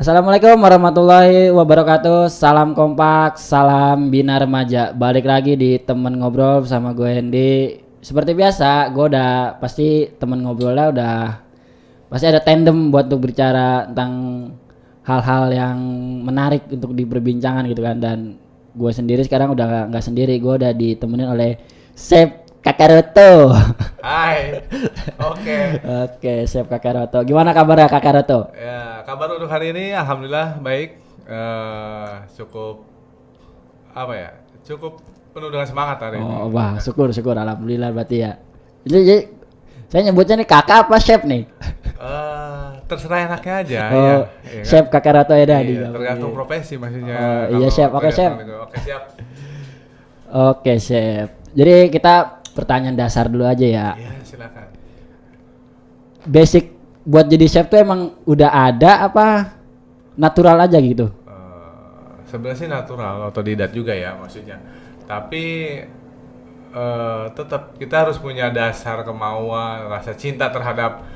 Assalamualaikum warahmatullahi wabarakatuh. Salam kompak, salam bina remaja. Balik lagi di temen ngobrol bersama gue Hendy. Seperti biasa, gue udah pasti temen ngobrolnya udah pasti ada tandem buat untuk berbicara tentang hal-hal yang menarik untuk diperbincangkan gitu kan. Dan gue sendiri sekarang udah nggak sendiri, gue udah ditemenin oleh Chef Kakaroto. Hai, oke. Oke, Chef Kakaroto. Gimana kabarnya Kakaroto? Ya, kabar untuk hari ini alhamdulillah baik. Cukup apa ya? Cukup penuh dengan semangat hari ini. Oh, wah, syukur alhamdulillah berarti ya. Jadi saya nyebutnya nih kakak apa chef nih? Terserah enaknya aja Oh, ya. Iya chef kan? Kakaroto ya dah. Iya, tergantung profesi maksudnya. Oh, iya, chef. Oke, chef. Oke, siap. Oke, chef. Jadi kita pertanyaan dasar dulu aja ya. Iya, silakan. Basic buat jadi chef tuh emang udah ada apa natural aja gitu? Sebenarnya sih natural, otodidak juga ya maksudnya. Tapi tetap kita harus punya dasar kemauan, rasa cinta terhadap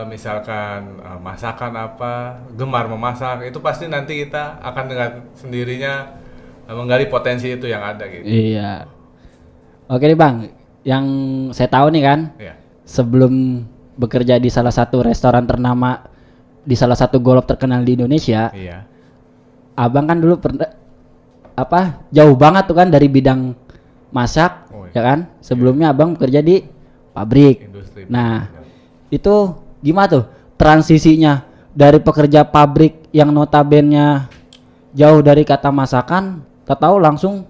misalkan masakan apa, gemar memasak, itu pasti nanti kita akan dengan sendirinya menggali potensi itu yang ada gitu. Iya. Oke nih Bang, yang saya tahu nih kan, Iya. sebelum bekerja di salah satu restoran ternama di salah satu golf terkenal di Indonesia, Iya. Abang kan dulu pernah jauh banget tuh kan dari bidang masak, Oh, iya. ya kan? Sebelumnya Abang bekerja di pabrik. Industri. Nah, itu gimana tuh transisinya dari pekerja pabrik yang notabene jauh dari kata masakan, tahu langsung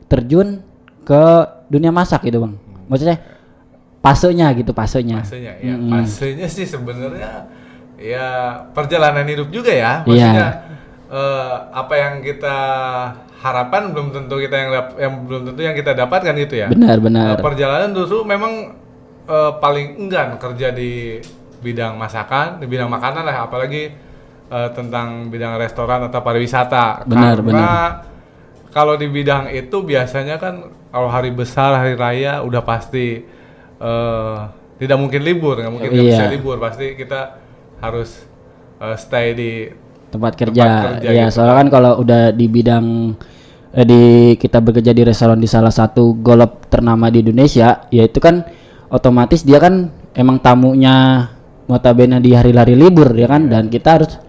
terjun ke dunia masak gitu Bang. Maksudnya pasenya. Fasenya ya. Fasenya sih sebenarnya ya perjalanan hidup juga ya. Maksudnya apa yang kita harapkan belum tentu yang kita dapatkan gitu ya. Benar. Perjalanan dulu memang paling enggan kerja di bidang masakan, di bidang makanan lah, apalagi tentang bidang restoran atau pariwisata. Karena kalau di bidang itu biasanya kan kalau hari besar, hari raya udah pasti tidak mungkin libur, nggak mungkin bisa libur, pasti kita harus stay di tempat kerja. Iya, gitu. soalnya kan kalau udah di bidang kita bekerja di restoran di salah satu golf ternama di Indonesia, ya itu kan otomatis dia kan emang tamunya notabene di hari-hari libur ya kan, dan kita harus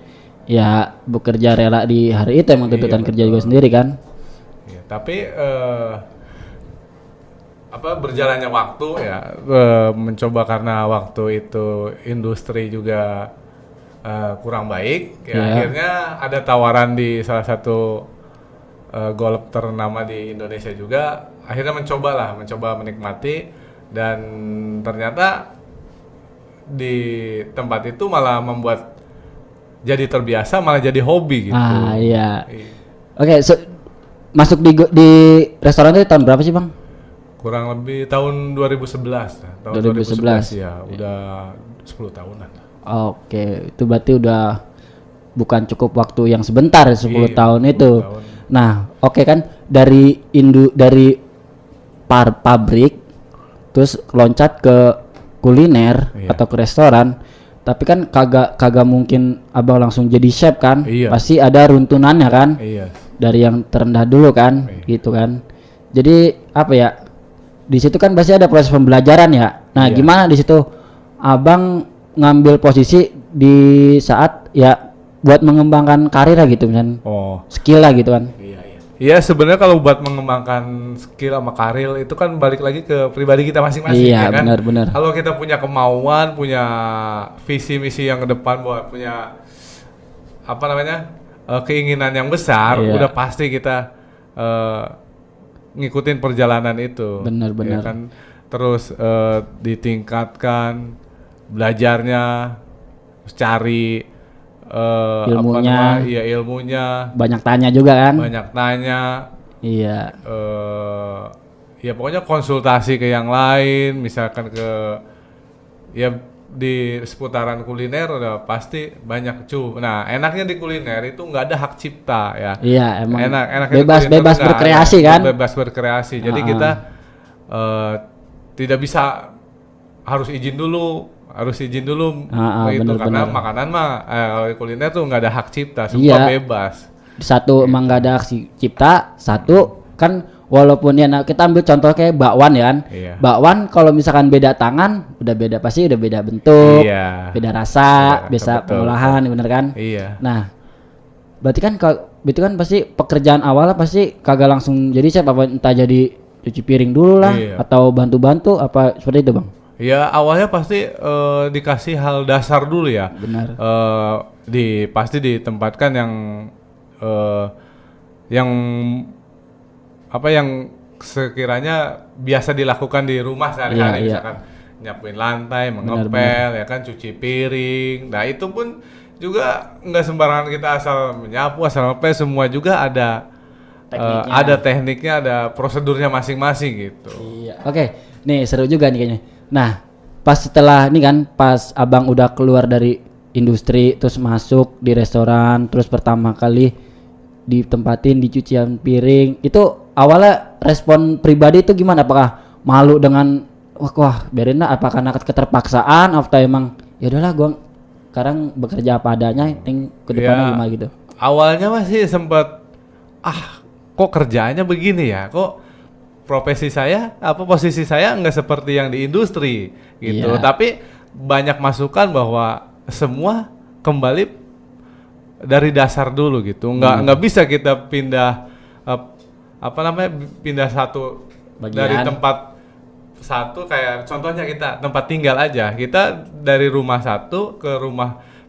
ya bekerja rela di hari itu, emang tuntutan kerja juga sendiri kan. Iya, tapi berjalannya waktu ya, mencoba karena waktu itu industri juga kurang baik ya, akhirnya ada tawaran di salah satu golf ternama di Indonesia juga, akhirnya mencoba menikmati, dan ternyata di tempat itu malah membuat jadi terbiasa, malah jadi hobi gitu. Iya. Oke, masuk di restoran itu tahun berapa sih Bang? Kurang lebih tahun 2011. Tahun 2011 ya, udah 10 tahunan. Oke, itu berarti udah bukan cukup waktu yang sebentar, 10 tahun itu. 10 tahun. Nah, oke kan dari pabrik terus loncat ke kuliner atau ke restoran, tapi kan kagak mungkin Abang langsung jadi chef kan? Pasti ada runtunannya kan? Dari yang terendah dulu kan, gitu kan. Jadi apa ya? Di situ kan pasti ada proses pembelajaran ya. Nah, gimana di situ Abang ngambil posisi di saat ya buat mengembangkan karir lah gitu kan? Skill lah gitu kan? Iya, sebenarnya kalau buat mengembangkan skill sama karir itu kan balik lagi ke pribadi kita masing-masing, ya kan? Benar. Kalau kita punya kemauan, punya visi misi yang ke depan, buat punya keinginan yang besar, udah pasti kita ngikutin perjalanan itu. Benar. Ya kan? Terus ditingkatkan belajarnya, cari ilmunya. Banyak tanya juga kan? Iya. Ya pokoknya konsultasi ke yang lain, misalkan di seputaran kuliner udah pasti banyak Nah, enaknya di kuliner itu nggak ada hak cipta ya. Iya, emang enaknya bebas berkreasi kan? Bebas berkreasi. Jadi kita tidak bisa harus izin dulu harus izin dulu itu bener, karena makanan mah kalau kuliner tuh nggak ada hak cipta, semua bebas. Satu emang nggak ada hak cipta, satu kan walaupun ya kita ambil contoh kayak bakwan ya kan. Bakwan kalau misalkan beda tangan udah beda, pasti udah beda bentuk, beda rasa, bisa pengolahan, bener kan? Nah, berarti kan itu kan pasti pekerjaan awalnya pasti kagak langsung jadi chef, apa entah jadi cuci piring dulu lah atau bantu-bantu apa seperti itu bang? Ya awalnya pasti dikasih hal dasar dulu ya. Benar. Pasti ditempatkan yang sekiranya biasa dilakukan di rumah sehari-hari, misalkan nyapuin lantai, mengepel, ya kan, cuci piring. Nah itu pun juga nggak sembarangan kita asal menyapu, asal ngepel, semua juga ada tekniknya, ada prosedurnya masing-masing gitu. Iya. Oke, nih seru juga nih kayaknya. Nah, pas setelah ini kan, pas abang udah keluar dari industri, terus masuk di restoran, terus pertama kali ditempatin di cucian piring, itu awalnya respon pribadi itu gimana? Apakah malu dengan wah biarin lah, apa karena keterpaksaan atau emang ya udahlah gua sekarang bekerja apa adanya, ke depannya gimana gitu? Awalnya masih sempat kok kerjaannya begini ya, kok posisi saya nggak seperti yang di industri gitu. Tapi banyak masukan bahwa semua kembali dari dasar dulu gitu. Nggak bisa kita pindah pindah satu bagian dari tempat satu, kayak contohnya kita tempat tinggal aja. Kita dari rumah satu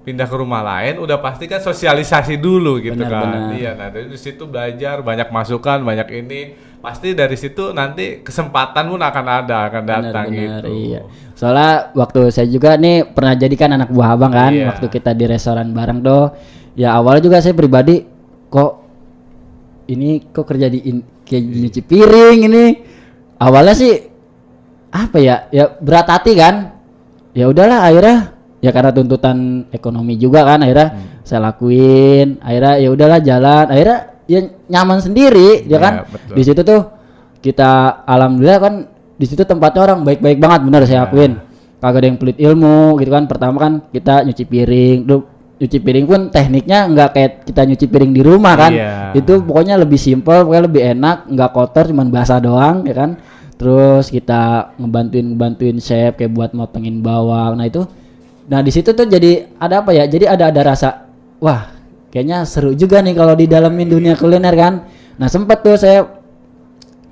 pindah ke rumah lain, udah pasti kan sosialisasi dulu gitu. Benar. Iya, nah dari situ belajar, banyak masukan, banyak ini, pasti dari situ nanti kesempatan pun akan datang gitu. Iya. Soalnya waktu saya juga nih pernah jadikan anak buah abang kan, waktu kita di restoran bareng tuh, ya awalnya juga saya pribadi kok kerja di kayak nyuci piring ini. Awalnya sih apa ya berat hati kan. Ya udahlah, akhirnya ya karena tuntutan ekonomi juga kan, akhirnya saya lakuin, akhirnya ya udahlah jalan, akhirnya ya nyaman sendiri ya kan. Di situ tuh kita alhamdulillah kan, di situ tempatnya orang baik-baik banget, bener saya akuin, kagak ada yang pelit ilmu gitu kan. Pertama kan kita nyuci piring pun tekniknya nggak kayak kita nyuci piring di rumah kan. Itu pokoknya lebih simpel, pokoknya lebih enak, nggak kotor, cuman basah doang ya kan. Terus kita ngebantuin chef kayak buat motongin bawang. Nah di situ tuh jadi ada apa ya? Jadi ada rasa wah kayaknya seru juga nih kalau di dalamin dunia kuliner kan. Nah sempet tuh saya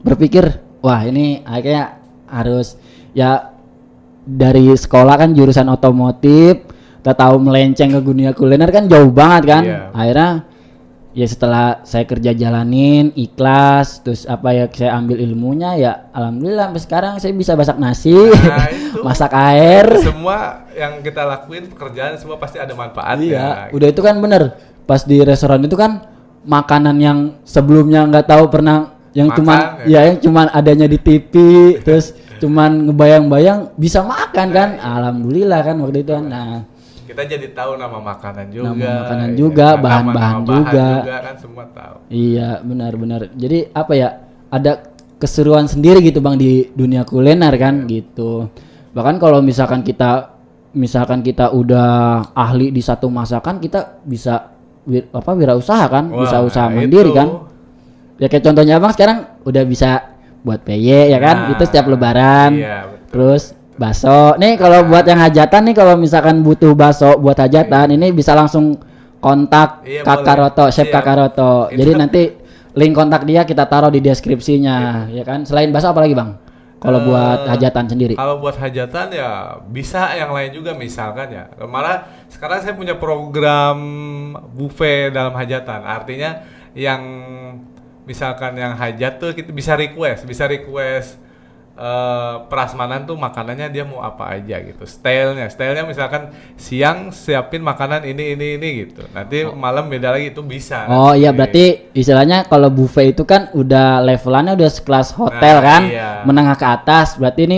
berpikir wah ini kayaknya harus ya dari sekolah kan jurusan otomotif, kita tahu melenceng ke dunia kuliner kan jauh banget kan. Akhirnya ya setelah saya kerja jalanin ikhlas, terus saya ambil ilmunya, ya alhamdulillah sampai sekarang saya bisa masak nasi, masak air. Semua yang kita lakuin pekerjaan semua pasti ada manfaatnya. Udah itu kan bener. Pas di restoran itu kan makanan yang sebelumnya nggak tahu pernah, yang cuman adanya di TV, terus cuman ngebayang-bayang bisa makan kan. Alhamdulillah kan waktu itu kan. Nah, kita jadi tahu nama makanan juga, bahan-bahan juga kan semua tahu. Iya, benar-benar. Jadi apa ya, ada keseruan sendiri gitu bang di dunia kuliner kan gitu. Bahkan kalau misalkan kita udah ahli di satu masakan, kita bisa wirausaha kan. Bisa usaha mandiri kan. Ya kayak contohnya abang sekarang udah bisa buat PY ya kan, itu setiap lebaran. Terus bakso. Nih kalau buat yang hajatan nih, kalau misalkan butuh bakso buat hajatan, ini bisa langsung kontak Kakak Roto, Chef Kakak Roto. Jadi nanti link kontak dia kita taruh di deskripsinya, ya kan. Selain bakso apa lagi bang? Kalau buat hajatan sendiri? Kalau buat hajatan ya bisa yang lain juga, misalkan ya. Malah sekarang saya punya program buffet dalam hajatan. Artinya yang misalkan yang hajat tuh kita bisa request prasmanan tuh makanannya dia mau apa aja gitu, stylenya misalkan siang siapin makanan ini gitu, nanti malam beda lagi, itu bisa. Berarti istilahnya kalau buffet itu kan udah levelannya udah sekelas hotel kan, menengah ke atas, berarti ini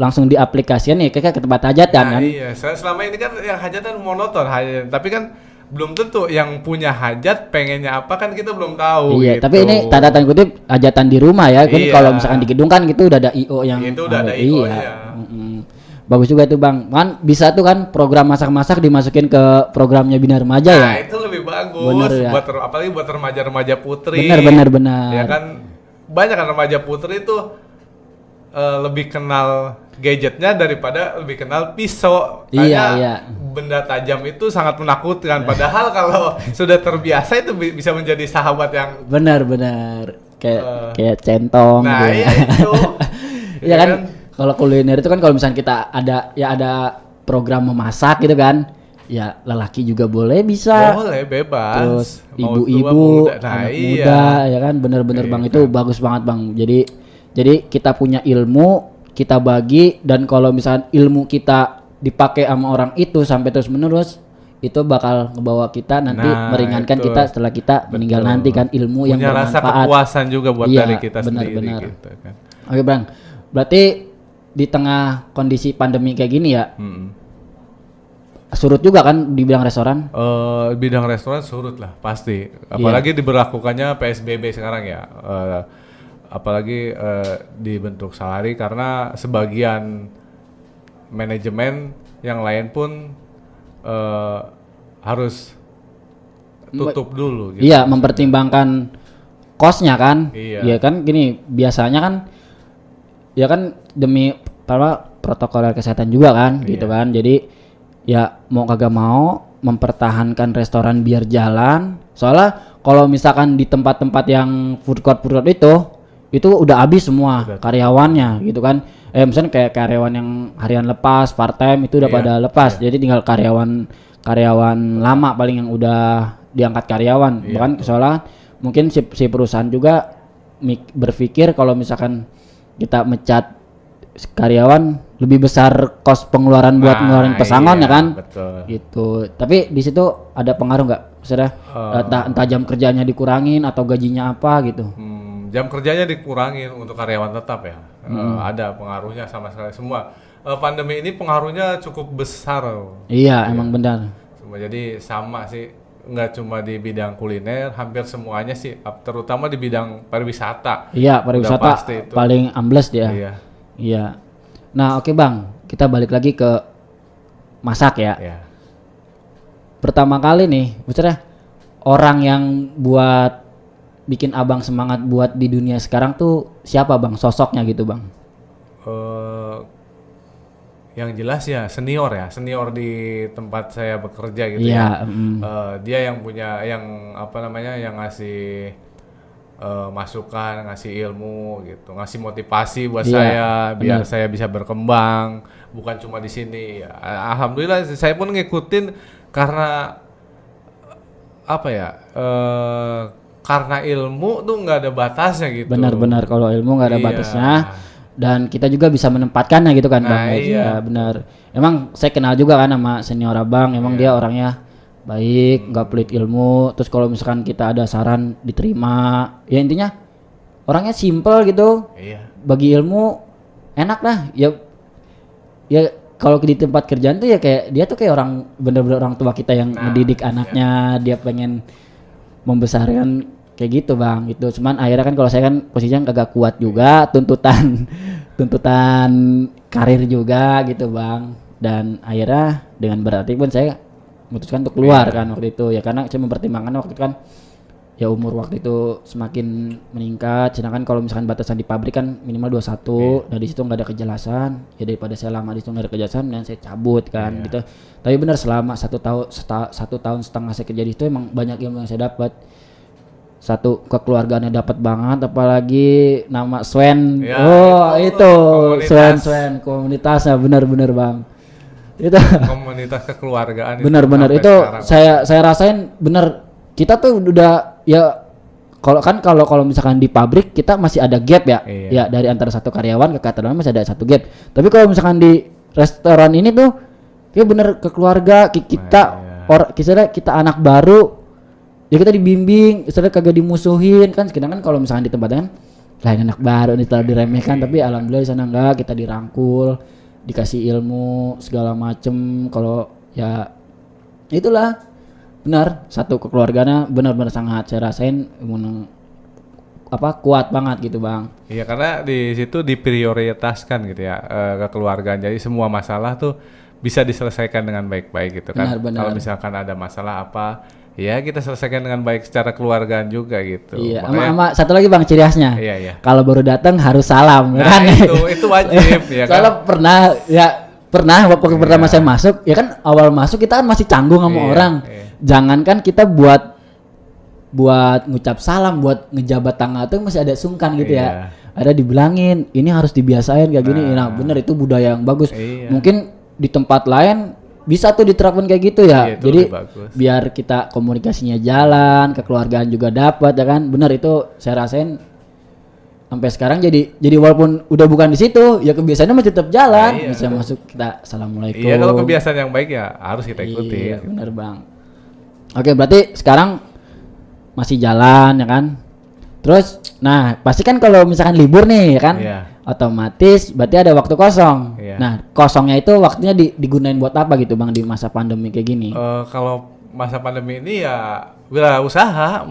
langsung diaplikasikan ya kayak ke tempat hajatan kan. Selama ini kan yang hajatan monoton, tapi kan belum tentu yang punya hajat pengennya apa kan kita belum tahu. Gitu. Tapi ini tanda kutip hajatan di rumah ya. Kan kalau misalkan di gedung kan gitu udah ada IO yang itu udah ada IO ya. Bagus juga itu Bang. Kan bisa tuh kan program masak-masak dimasukin ke programnya Bina Remaja ya. Nah, itu lebih bagus. Bener, ya? Apalagi buat remaja-remaja putri. Benar. Ya kan banyak kan remaja putri itu lebih kenal gadgetnya daripada lebih kenal pisau. Iya. Benda tajam itu sangat menakutkan. Padahal kalau sudah terbiasa itu bisa menjadi sahabat yang benar. Kayak centong. Nah, gitu. Iya itu. Iya kan? Kalau kuliner itu kan kalau misalnya kita ada program memasak gitu kan. Ya lelaki juga boleh bisa. Boleh bebas. Terus ibu-ibu, anak muda ya kan bener-bener Bang itu bagus banget Bang. Jadi kita punya ilmu, kita bagi dan kalau misalnya ilmu kita dipakai sama orang itu sampai terus menerus itu bakal ngebawa kita nanti meringankan kita setelah kita meninggal nanti kan ilmu punya yang bermanfaat. Punya rasa kepuasan juga buat dari kita sendiri gitu kan. Oke Bang. Berarti di tengah kondisi pandemi kayak gini ya. Surut juga kan di bidang restoran? Bidang restoran surut lah pasti. Apalagi diberlakukannya PSBB sekarang ya. Apalagi dibentuk sehari karena sebagian manajemen yang lain pun harus tutup dulu. Gitu, iya, mempertimbangkan kosnya kan. Iya kan gini biasanya kan, ya kan demi protokol kesehatan juga kan, gitu kan. Jadi ya mau kagak mau mempertahankan restoran biar jalan. Soalnya kalau misalkan di tempat-tempat yang food court itu udah habis semua karyawannya gitu kan. Misalnya kayak karyawan yang harian lepas, part time itu udah pada lepas. Jadi tinggal karyawan lama paling yang udah diangkat karyawan. Bahkan soalnya mungkin si perusahaan juga berpikir kalau misalkan kita mecat karyawan lebih besar kos pengeluaran buat ngeluarin pesangon ya kan. Betul. Gitu. Tapi di situ ada pengaruh nggak? Maksudnya entah jam kerjanya dikurangin atau gajinya apa gitu. Jam kerjanya dikurangin untuk karyawan tetap ya. Ada pengaruhnya sama sekali semua. Pandemi ini pengaruhnya cukup besar. Iya, emang benar. Jadi sama sih, nggak cuma di bidang kuliner, hampir semuanya sih, terutama di bidang pariwisata. Iya, pariwisata paling ambles dia. Iya. Nah, oke Bang, kita balik lagi ke masak ya. Pertama kali nih, maksudnya orang yang bikin Abang semangat buat di dunia sekarang tuh siapa Bang? Sosoknya gitu Bang? Yang jelas ya senior di tempat saya bekerja gitu ya. Dia yang yang ngasih masukan, ngasih ilmu gitu, ngasih motivasi buat saya biar saya bisa berkembang, bukan cuma di sini. Alhamdulillah saya pun ngikutin karena karena ilmu tuh nggak ada batasnya gitu. Benar kalau ilmu nggak ada batasnya. Dan kita juga bisa menempatkannya gitu kan Bang. Iya benar. Emang saya kenal juga kan sama senior Abang. Emang dia orangnya baik, nggak pelit ilmu. Terus kalau misalkan kita ada saran diterima. Ya intinya orangnya simple gitu. Bagi ilmu enak lah. Ya kalau di tempat kerjaan tuh ya kayak dia tuh kayak orang bener-bener orang tua kita yang mendidik anaknya. Dia pengen membesarkan kayak gitu Bang. Itu cuman akhirnya kan kalau saya kan posisinya kagak kuat juga, tuntutan karir juga gitu Bang. Dan akhirnya dengan berarti pun saya memutuskan untuk keluar kan waktu itu ya, karena saya mempertimbangkan waktu itu kan ya umur waktu itu semakin meningkat, sedangkan kalau misalkan batasan di pabrik kan minimal 21 dan di situ nggak ada kejelasan ya, daripada saya lama di situ nggak ada kejelasan dan saya cabut kan gitu. Tapi benar selama 1 tahun setengah saya kerja di situ emang banyak ilmu yang saya dapat. Satu, kekeluargaannya dapat banget, apalagi nama Swen. Itu Swen komunitasnya benar-benar Bang. Itu komunitas kekeluargaan. Benar-benar itu saya rasain benar. Kita tuh udah ya kalau misalkan di pabrik kita masih ada gap ya. Ya dari antara satu karyawan ke karyawan masih ada satu gap. Tapi kalau misalkan di restoran ini tuh ya bener kekeluarga kita kita anak baru. Ya kita dibimbing, istilah kagak dimusuhin kan. Sedangkan kalau misalkan di tempatnya kan lain anak baru nih terlalu diremehkan, tapi alhamdulillah di sana enggak, kita dirangkul, dikasih ilmu segala macem. Kalau ya itulah benar satu kekeluarganya benar-benar sangat saya rasain kuat banget gitu Bang. Iya, karena di situ diprioritaskan gitu ya kekeluargaan. Jadi semua masalah tuh bisa diselesaikan dengan baik-baik gitu kan. Kalau misalkan ada masalah apa, ya kita selesaikan dengan baik secara keluargaan juga gitu. Iya, sama satu lagi Bang ciri khasnya. Iya. Kalau baru datang harus salam, nah, kan? Itu wajib ya kan. Soalnya pernah waktu pertama saya masuk, ya kan awal masuk kita kan masih canggung sama orang. Jangankan kita buat ngucap salam, buat ngejabat tangan tuh masih ada sungkan gitu ya. Ada dibilangin, ini harus dibiasain kayak gini. Nah, bener itu budaya yang bagus. Mungkin di tempat lain bisa tuh diterapkan kayak gitu ya. Jadi biar kita komunikasinya jalan, kekeluargaan juga dapat ya kan. Bener itu saya rasain sampai sekarang jadi walaupun udah bukan di situ ya kebiasaannya masih tetap jalan. Bisa masuk kita assalamualaikum. Iya, kalau kebiasaan yang baik ya harus kita ikuti. Iya, bener Bang. Oke, berarti sekarang masih jalan ya kan. Terus nah pasti kan kalau misalkan libur nih ya kan, otomatis berarti ada waktu kosong. Nah kosongnya itu waktunya digunain buat apa gitu Bang di masa pandemi kayak gini? Kalau masa pandemi ini ya wirausaha,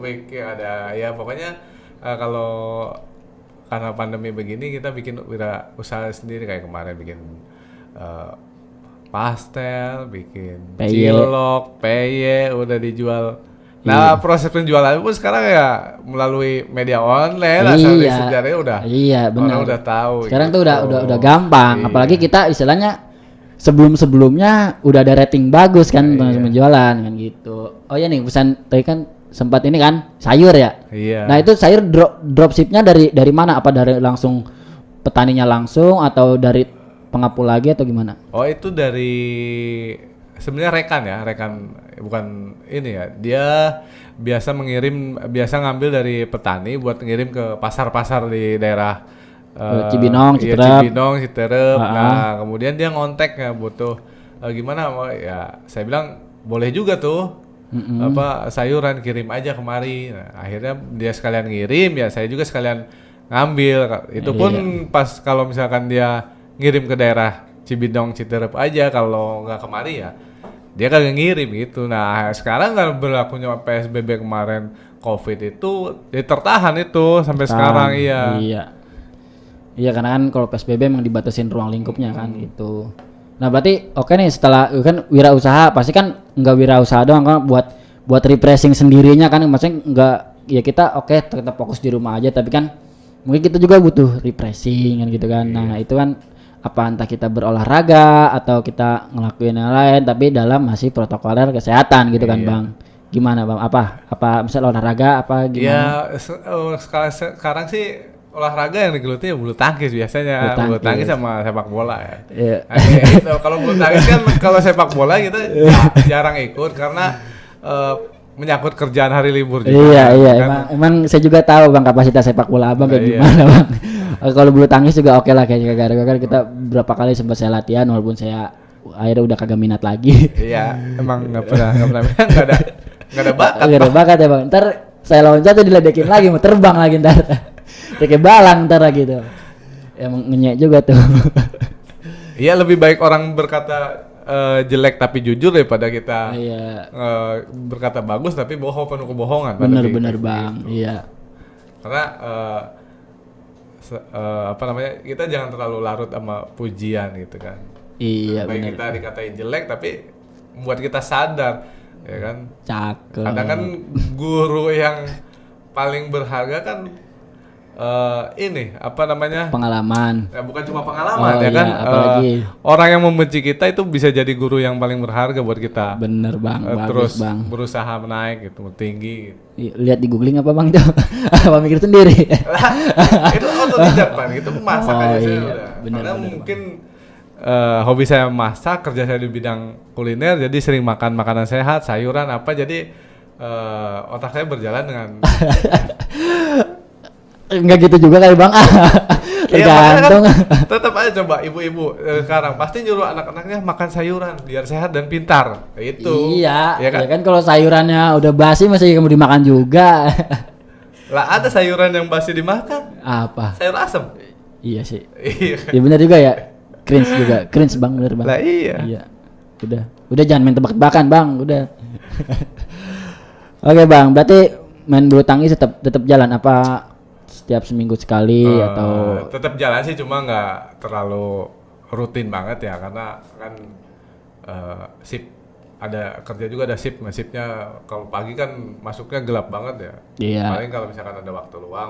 bikin ada ya pokoknya kalau karena pandemi begini kita bikin wirausaha sendiri kayak kemarin bikin pastel, bikin cilok, peye udah dijual. Nah, proses penjualan pun sekarang ya melalui media online, asal sejarahnya udah. Iya, benar. Orang udah tahu. Sekarang gitu. Tuh udah gampang, apalagi kita istilahnya sebelumnya udah ada rating bagus kan untuk penjualan kan gitu. Oh ya nih, pesan tadi kan sempat ini kan sayur ya. Iya. Nah, itu sayur dropshipnya dari mana? Apa dari langsung petaninya langsung atau dari pengapul lagi atau gimana? Oh, itu dari sebenarnya rekan bukan ini ya, dia biasa ngambil dari petani buat ngirim ke pasar-pasar di daerah Cibinong, Citerep. Nah kemudian dia ngontek ya butuh gimana ya, saya bilang boleh juga tuh sayuran kirim aja kemari. Nah, akhirnya dia sekalian ngirim ya, saya juga sekalian ngambil. Itu pun pas kalau misalkan dia ngirim ke daerah Cibinong, Citerep aja, kalau nggak kemari ya dia kagak ngirim gitu. Nah sekarang kan berlakunya PSBB kemarin COVID itu tertahan itu sampai sekarang. Iya karena kan kalau PSBB emang dibatasin ruang lingkupnya kan gitu. Nah berarti oke nih, setelah kan wirausaha pasti kan nggak wirausaha doang kan, buat refreshing sendirinya kan, maksudnya nggak ya kita tetap fokus di rumah aja, tapi kan mungkin kita juga butuh refreshing kan gitu kan. Nah itu kan apa entah kita berolahraga atau kita ngelakuin yang lain tapi dalam masih protokoler kesehatan gitu kan Bang. Gimana Bang? Apa misal olahraga apa gimana? Ya sekarang sih olahraga yang digeluti ya bulu tangkis biasanya. Bulu tangkis sama sepak bola ya. Gitu. Kalau bulu tangkis kan kalau sepak bola kita jarang ikut karena menyangkut kerjaan hari libur juga. Iya kan? emang saya juga tahu Bang kapasitas sepak bola Abang kayak gimana Bang. Kalau bulu tangkis juga oke lah kayaknya, gara-gara kita berapa kali sempat saya latihan walaupun saya akhirnya udah kagak minat lagi. Iya, emang nggak pernah nggak ada bakat. Nggak ada bakat ya Bang. Ntar saya loncat tuh diledekin lagi, mau terbang lagi ntar. Kayak balang ntar lagi tuh. Emang ngenyek juga tuh. Iya, lebih baik orang berkata jelek tapi jujur daripada kita berkata bagus tapi bohong, penuh kebohongan. Bener Bang. Gitu. Iya. Karena kita jangan terlalu larut sama pujian gitu kan. Iya benar. Kita dikatain jelek tapi membuat kita sadar ya kan. Cakep. Kadang kan guru yang paling berharga kan pengalaman. Ya, bukan cuma pengalaman kan. Orang yang membenci kita itu bisa jadi guru yang paling berharga buat kita. Bener Bang. Terus Bang. Berusaha menaik gitu, tinggi. Gitu. Lihat di googling apa Bang itu? Apa mikir sendiri? Itu otodidak Bang, itu masak aja saya udah. Karena mungkin hobi saya masak, kerja saya di bidang kuliner, jadi sering makan makanan sehat, sayuran apa, jadi otak saya berjalan dengan enggak gitu juga kali Bang. Tergantung. Tetap aja coba ibu-ibu sekarang pasti nyuruh anak-anaknya makan sayuran biar sehat dan pintar. Itu. Iya kan kalau sayurannya udah basi masih kamu dimakan juga. Lah ada sayuran yang basi dimakan. Apa? Sayur asem. Iya sih. Iya benar juga ya. Cringe Bang, bener Bang. Lah iya. Udah jangan main tebak-tebakan Bang, udah. Oke Bang, berarti main bulu tangkis tetap jalan apa setiap seminggu sekali atau tetap jalan sih, cuma nggak terlalu rutin banget ya, karena kan shift ada kerja juga, ada shiftnya kalau pagi kan masuknya gelap banget ya. Iya. Paling kalau misalkan ada waktu luang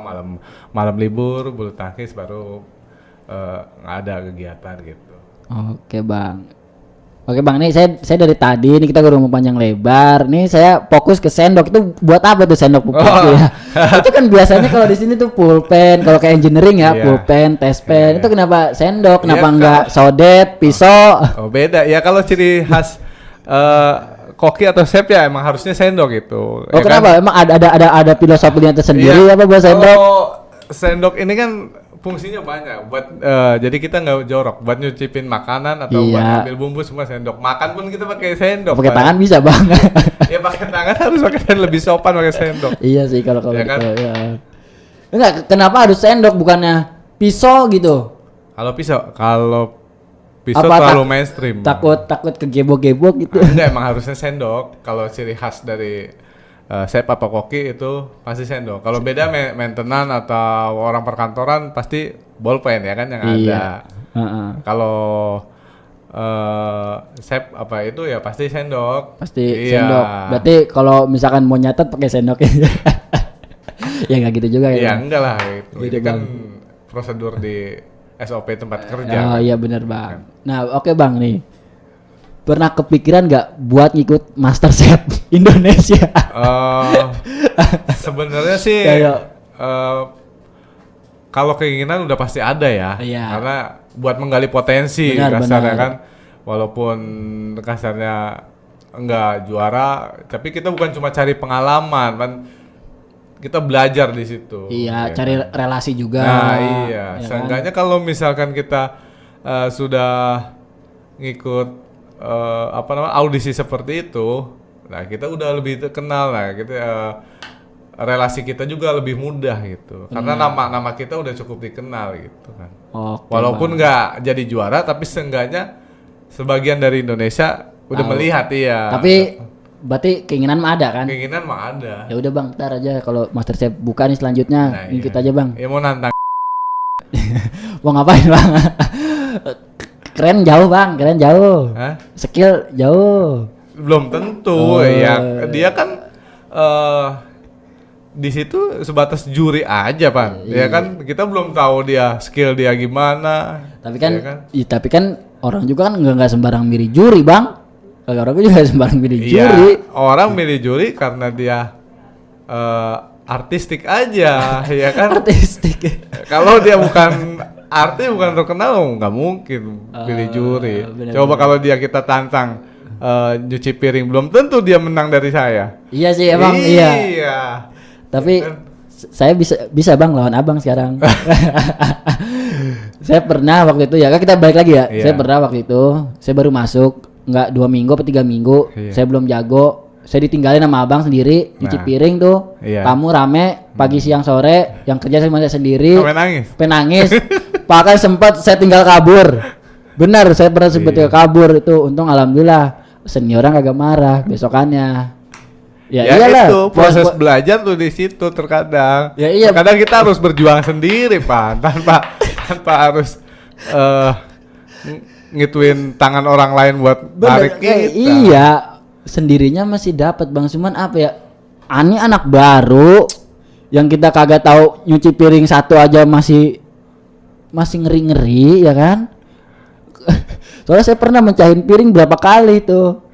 malam libur bulu tangkis baru nggak ada kegiatan gitu. Oke bang, nih saya dari tadi nih kita ngomong panjang lebar. Nih saya fokus ke sendok, itu buat apa tuh sendok pupuk ya? Itu kan biasanya kalau di sini tuh pulpen, kalau kayak engineering ya pulpen, test-pen. Itu kenapa sendok? Kenapa enggak sodet, pisau? Oh beda ya, kalau ciri khas koki atau chef ya emang harusnya sendok itu. Oh ya kenapa? Kan? Emang ada filosofinya tersendiri apa buat sendok? Sendok ini kan fungsinya banyak buat jadi kita nggak jorok buat nyucipin makanan atau buat ambil bumbu, semua sendok. Makan pun kita pakai sendok. Pakai tangan bisa bang. Ya pakai tangan harus pakai lebih sopan pakai sendok. Iya sih kalau ya kan? Ya. Enggak, kenapa harus sendok bukannya pisau gitu? Kalau pisau terlalu mainstream. Takut kegebok-gebok gitu. Enggak, emang harusnya sendok. Kalau ciri khas dari chef apa koki itu pasti sendok. Kalau beda maintenance atau orang perkantoran pasti ballpen ya kan yang ada. Kalau chef apa itu ya pasti sendok. Sendok. Berarti kalau misalkan mau nyatet pakai sendok ya nggak gitu juga ya. Ya enggak lah itu. Ini kan prosedur di SOP tempat kerja. Oh iya benar bang. Nah oke bang nih. Pernah kepikiran nggak buat ngikut MasterChef Indonesia? Sebenarnya sih kalau keinginan udah pasti ada ya. Karena buat menggali potensi kasarnya kan, walaupun kasarnya enggak juara, tapi kita bukan cuma cari pengalaman, kan kita belajar di situ. Iya, ya cari kan? Relasi juga. Nah iya, ya seenggaknya kan? Kalau misalkan kita sudah ngikut audisi seperti itu, nah kita udah lebih terkenal lah, kita relasi kita juga lebih mudah gitu, karena nama kita udah cukup dikenal gitu kan. Walaupun nggak jadi juara, tapi seenggaknya sebagian dari Indonesia udah melihat ya. Tapi berarti keinginan mah ada kan? Keinginan mah ada. Ya udah bang, ntar aja kalau MasterChef buka nih selanjutnya, ngikut aja bang. Ya mau nantang. Mau ngapain bang? Keren jauh bang, keren jauh. Hah? Skill jauh. Belum tentu ya, dia kan di situ sebatas juri aja pan. Ya kan kita belum tahu dia skill dia gimana. Tapi kan, tapi kan orang juga kan nggak sembarang milih juri bang. Orang juga sembarang milih juri. Orang milih juri karena dia artistik aja, ya kan? Artistik. Kalau dia bukan artis, bukan terkenal, nggak mungkin pilih juri. Coba kalau dia kita tantang nyuci piring, belum tentu dia menang dari saya. Iya sih emang iya. Tapi saya bisa bang lawan abang sekarang. Saya pernah waktu itu ya, kan kita balik lagi ya. Saya pernah waktu itu, saya baru masuk nggak 2 minggu atau 3 minggu, saya belum jago. Saya ditinggalin sama abang sendiri, cuci piring tuh, tamu rame, pagi siang sore, yang kerja saya sendiri. Penangis. Bahkan sempat saya tinggal kabur. Benar, saya pernah sempat kabur itu. Untung alhamdulillah senioran kagak marah besokannya. Ya iyalah, itu proses belajar tuh di situ terkadang. Ya iya. Kadang kita harus berjuang sendiri, Pak, tanpa harus ngituin tangan orang lain buat tarik kita. Iya. Sendirinya masih dapat bang, cuman apa ya, ani anak baru yang kita kagak tahu nyuci piring satu aja masih ngeri ya kan. Soalnya saya pernah mencahin piring berapa kali tuh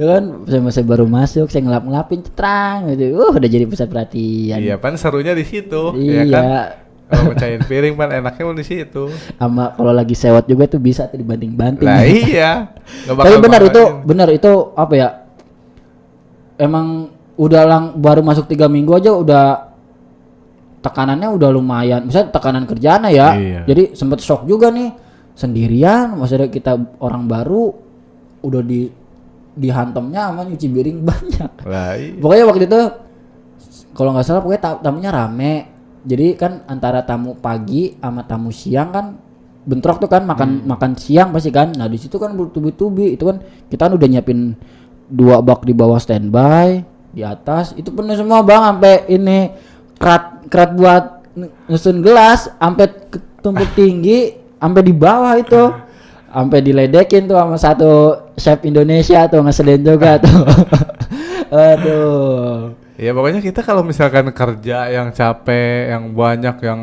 ya kan, saya baru masuk, saya ngelapin cetrang gitu, udah jadi pusat perhatian. Iya pan, serunya di situ. Iya ya kan? Kalau mencahin piring pan enaknya di situ. Sama kalau lagi sewot juga tuh bisa tuh dibanting-banting. Nah iya. Tapi benar itu apa ya? Emang baru masuk 3 minggu aja udah tekanannya udah lumayan. Misalnya tekanan kerjaan ya. Iya. Jadi sempet shock juga nih, sendirian, maksudnya kita orang baru udah dihantamnya sama nyuci piring banyak. Iya. Pokoknya waktu itu kalau nggak salah pokoknya tamunya rame. Jadi kan antara tamu pagi sama tamu siang kan bentrok tuh kan, makan siang pasti kan. Nah di situ kan bertubi-tubi itu kan kita kan udah nyiapin 2 bak di bawah standby, di atas itu penuh semua bang, sampai ini kerat buat nyusun gelas sampai tumpuk tinggi sampai di bawah itu, sampai diledekin tuh sama satu chef Indonesia tuh, ngeselin juga tuh. Aduh. Ya pokoknya kita kalau misalkan kerja yang capek, yang banyak, yang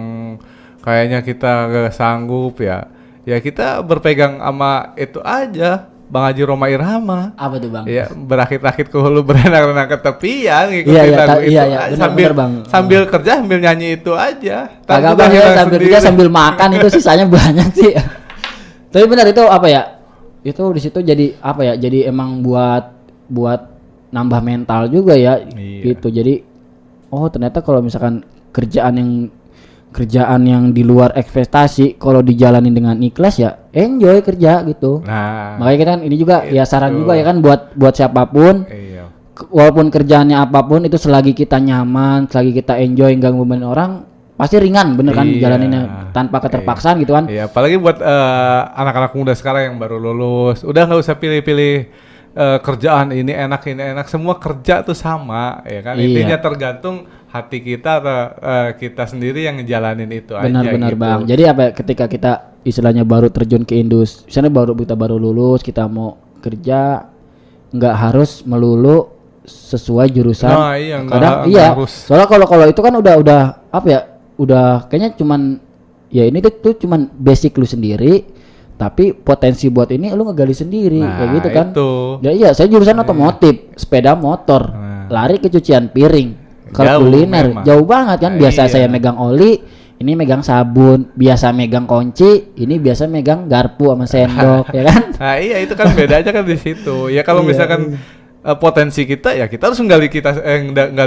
kayaknya kita gak sanggup ya kita berpegang sama itu aja, Bang Haji Rhoma Irama. Apa tuh bang? Ya berakit-rakit ke hulu, berenang-renang ke tepian, ngikutin lagu itu bener, sambil bener, bang. Sambil kerja sambil nyanyi itu aja. Kagak bang, ya sambil kerja sambil makan itu sisanya banyak sih. Tapi benar itu apa ya? Itu di situ jadi apa ya? Jadi emang buat nambah mental juga ya, gitu. Jadi ternyata kalau misalkan kerjaan yang di luar ekspektasi, kalau dijalanin dengan ikhlas ya enjoy kerja gitu. Nah, makanya kita kan ini juga ya saran juga ya kan buat siapapun. Walaupun kerjaannya apapun itu, selagi kita nyaman, selagi kita enjoy, nggak ngebebanin orang, pasti ringan bener kan jalaninnya tanpa keterpaksaan gitu kan. Iya, apalagi buat anak-anak muda sekarang yang baru lulus, udah nggak usah pilih-pilih kerjaan ini enak, semua kerja tuh sama ya kan. Intinya tergantung hati kita atau kita sendiri yang ngejalanin itu. Benar-benar gitu. Bang, jadi apa ketika kita istilahnya baru terjun ke industri, misalnya kita baru lulus, kita mau kerja, nggak harus melulu sesuai jurusan. Nah, iya, kadang soalnya kalau itu kan udah apa ya, udah kayaknya cuman ya ini tuh cuman basic lu sendiri, tapi potensi buat ini lu ngegali sendiri, kayak gitu kan. Ya iya, saya jurusan otomotif, sepeda motor, lari ke cucian piring, ke kuliner, jauh banget kan. Biasa saya megang oli, ini megang sabun, biasa megang kunci, ini biasa megang garpu sama sendok, ya kan. Nah iya, itu kan beda aja kan di situ. Ya kalau misalkan potensi kita, ya kita harus nggali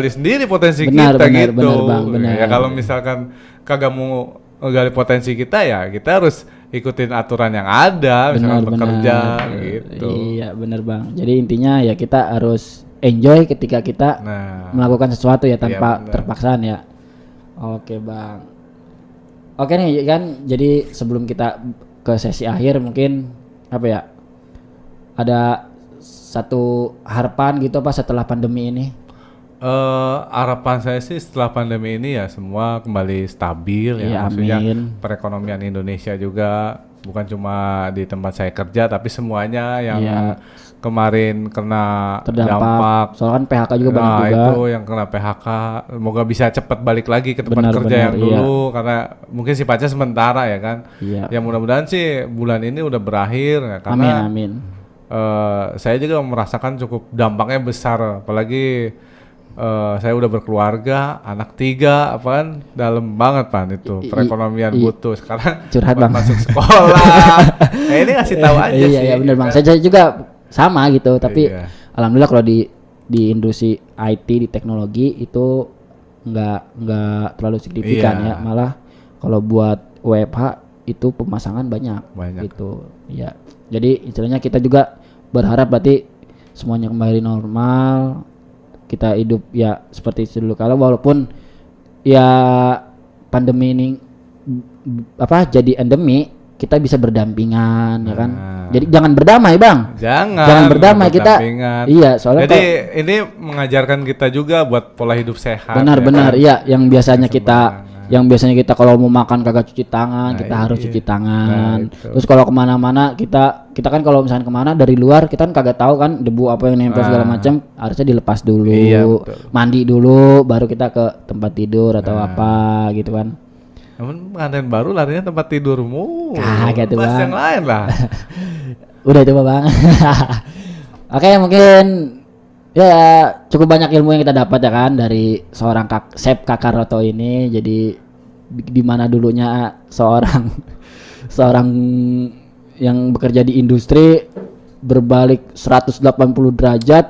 sendiri potensi kita gitu. Benar bang, benar. Ya kalau misalkan kagak mau nggali potensi kita, ya kita harus ikutin aturan yang ada, misalkan bekerja gitu. Iya benar bang. Jadi intinya ya kita harus enjoy ketika kita melakukan sesuatu ya, tanpa terpaksaan ya. Oke bang. Oke nih kan, jadi sebelum kita ke sesi akhir mungkin apa ya, ada satu harapan gitu apa setelah pandemi ini? Harapan saya sih setelah pandemi ini ya semua kembali stabil ya, maksudnya perekonomian Indonesia juga, bukan cuma di tempat saya kerja tapi semuanya yang kemarin kena dampak. Soalnya kan PHK juga banyak juga. Itu yang kena PHK, semoga bisa cepat balik lagi ke tempat kerja yang dulu, karena mungkin sifatnya sementara ya kan. Ya mudah-mudahan sih bulan ini udah berakhir ya, karena amin. Saya juga merasakan cukup dampaknya besar, apalagi saya udah berkeluarga, anak 3, apaan dalam banget Pan itu perekonomian butuh sekarang curhat bang, masuk sekolah. Ini ngasih tahu aja sih. Iya benar bang, saya juga sama gitu, tapi alhamdulillah kalau di industri IT, di teknologi itu nggak terlalu signifikan ya, malah kalau buat WFH itu pemasangan banyak. Gitu ya. Jadi istilahnya kita juga berharap berarti semuanya kembali normal, kita hidup ya seperti dulu kala, walaupun ya pandemi ini jadi endemi, kita bisa berdampingan ya kan. Jadi jangan berdamai bang, jangan berdamai kita. Iya, soalnya jadi ini mengajarkan kita juga buat pola hidup sehat. Benar ya, yang biasanya kita kalau mau makan kagak cuci tangan, kita harus cuci tangan. Terus kalau kemana-mana kita kan kalau misalnya kemana dari luar, kita kan kagak tahu kan debu apa yang nempel segala macam, harusnya dilepas dulu, mandi dulu, baru kita ke tempat tidur atau apa gitu kan. Namun pengantin baru larinya tempat tidurmu, gitu bang. Yang lain lah. Udah itu bang. Oke, mungkin ya cukup banyak ilmu yang kita dapat ya kan dari seorang Chef Kakaroto ini. Jadi di mana dulunya seorang yang bekerja di industri berbalik 180 derajat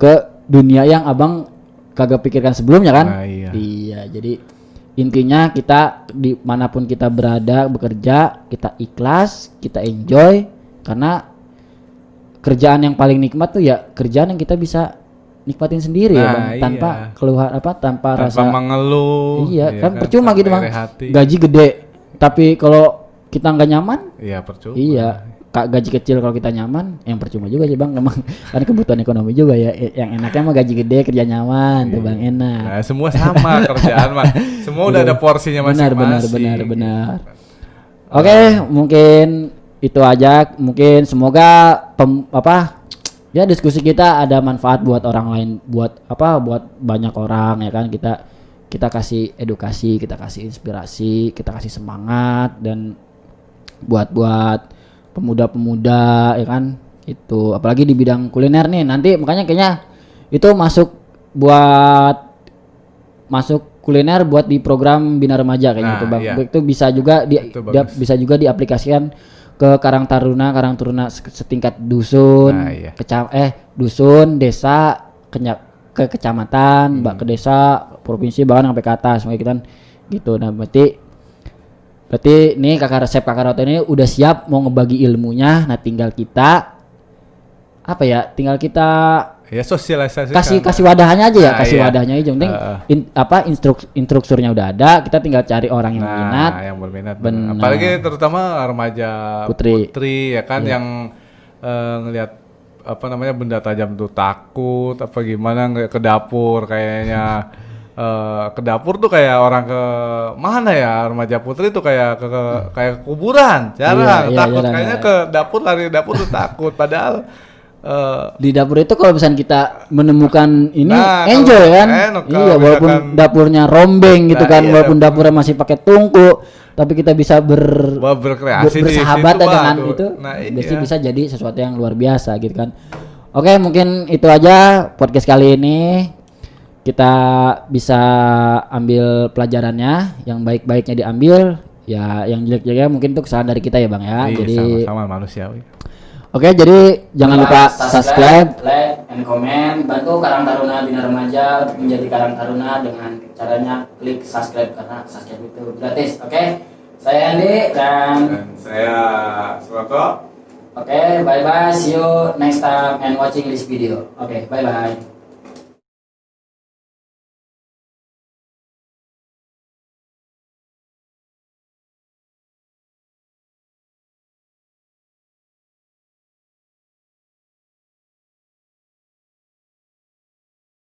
ke dunia yang abang kagak pikirkan sebelumnya kan. Iya, jadi intinya kita dimanapun kita berada bekerja, kita ikhlas, kita enjoy, karena kerjaan yang paling nikmat tuh ya kerjaan yang kita bisa nikmatin sendiri ya bang, tanpa keluar tanpa rasa mengeluh. Iya kan percuma gitu bang, gaji gede tapi kalau kita nggak nyaman, percuma. Iya, gaji kecil kalau kita nyaman, yang percuma juga sih Bang. Emang kan kebutuhan ekonomi juga ya. Yang enaknya mah gaji gede, kerja nyaman, tuh Bang, enak. Nah, semua sama kerjaan mah. Semua udah ada porsinya masing-masing. Benar. Oke, mungkin itu aja. Mungkin semoga ya diskusi kita ada manfaat buat orang lain, buat banyak orang ya kan. Kita kasih edukasi, kita kasih inspirasi, kita kasih semangat, dan buat pemuda-pemuda ya kan, itu apalagi di bidang kuliner nih nanti, makanya kayaknya itu masuk kuliner buat di program Bina Remaja kayaknya itu Bang. Iya. Itu bisa juga bisa juga diaplikasikan ke Karang Taruna setingkat dusun, dusun, desa, ke kecamatan, ke desa, provinsi, bahkan sampai ke atas kita gitu. Nah, berarti nih Kakak Roto ini udah siap mau ngebagi ilmunya. Nah, tinggal kita sosialisasi, kasih wadahnya aja ya. Wadahnya aja. Penting instrukturnya udah ada, kita tinggal cari orang yang berminat. Apalagi terutama remaja putri ya kan, yang ngelihat benda tajam tuh takut gimana ke dapur kayaknya. Ke dapur tuh kayak orang ke mana ya, remaja putri tuh kayak kayak kuburan, takut kayaknya ke dapur, lari dapur tuh takut, padahal di dapur itu kalau misalnya kita menemukan ini enjoy kan, walaupun dapurnya rombeng gitu kan, walaupun dapurnya masih pakai tungku, tapi kita bisa bersahabat dengan itu, biasanya bisa jadi sesuatu yang luar biasa gitu kan. Oke, mungkin itu aja podcast kali ini. Kita bisa ambil pelajarannya, yang baik-baiknya diambil, ya yang jelek-jeleknya mungkin itu kesalahan dari kita ya Bang ya. Jadi sama manusiawi. Oke, jadi jangan lupa subscribe, like, and comment. Bantu Karang Taruna Bina Remaja untuk menjadi Karang Taruna dengan caranya klik subscribe, karena subscribe itu gratis. Oke, saya Andi dan saya Suroto. Oke, bye-bye. See you next time and watching this video. Oke, bye-bye.